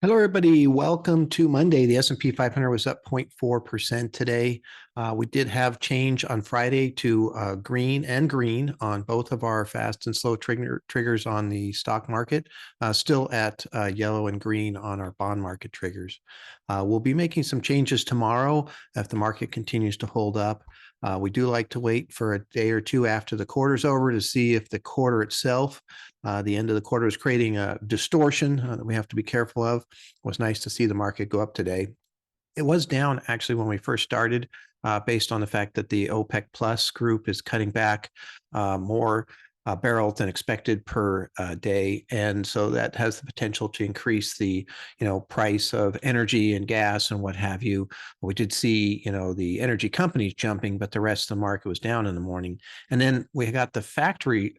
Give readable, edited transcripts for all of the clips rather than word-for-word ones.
Hello, everybody. Welcome to Monday. The S&P 500 was up 0.4% today. We did have change on Friday to green on both of our fast and slow triggers on the stock market, still at yellow and green on our bond market triggers. We'll be making some changes tomorrow if the market continues to hold up. We do like to wait for a day or two after the quarter's over to see if the quarter itself, the end of the quarter, is creating a distortion that we have to be careful of. It was nice to see the market go up today. It was down actually when we first started, based on the fact that the OPEC Plus group is cutting back more barrels than expected per day, and so that has the potential to increase the price of energy and gas and what have you. We did see the energy companies jumping, but the rest of the market was down in the morning. And then we got the factory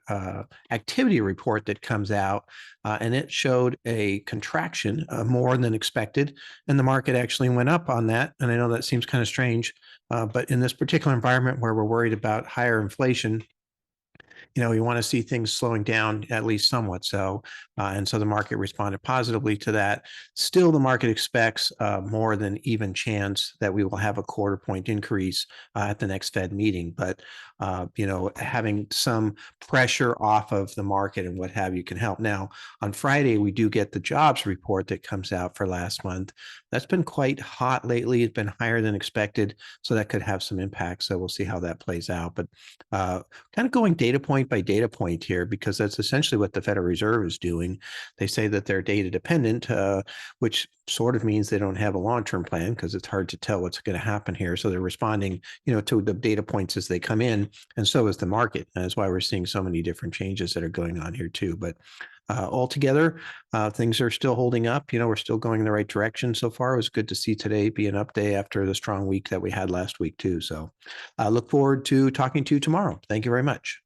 activity report that comes out, and it showed a contraction more than expected, and the market actually went up on that. And I know that seems kind of strange, but in this particular environment where we're worried about higher inflation, we want to see things slowing down at least somewhat so. And so the market responded positively to that. Still, the market expects more than even chance that we will have a quarter point increase at the next Fed meeting. But, having some pressure off of the market and what have you can help. Now, on Friday, we do get the jobs report that comes out for last month. That's been quite hot lately. It's been higher than expected, so that could have some impact. So we'll see how that plays out. But kind of going data point by data point here, because that's essentially what the Federal Reserve is doing. They say that they're data dependent, which sort of means they don't have a long-term plan because it's hard to tell what's going to happen here. So they're responding, to the data points as they come in, and so is the market. And that's why we're seeing so many different changes that are going on here too. But altogether, things are still holding up. We're still going in the right direction so far. It was good to see today be an up day after the strong week that we had last week too. So I look forward to talking to you tomorrow. Thank you very much.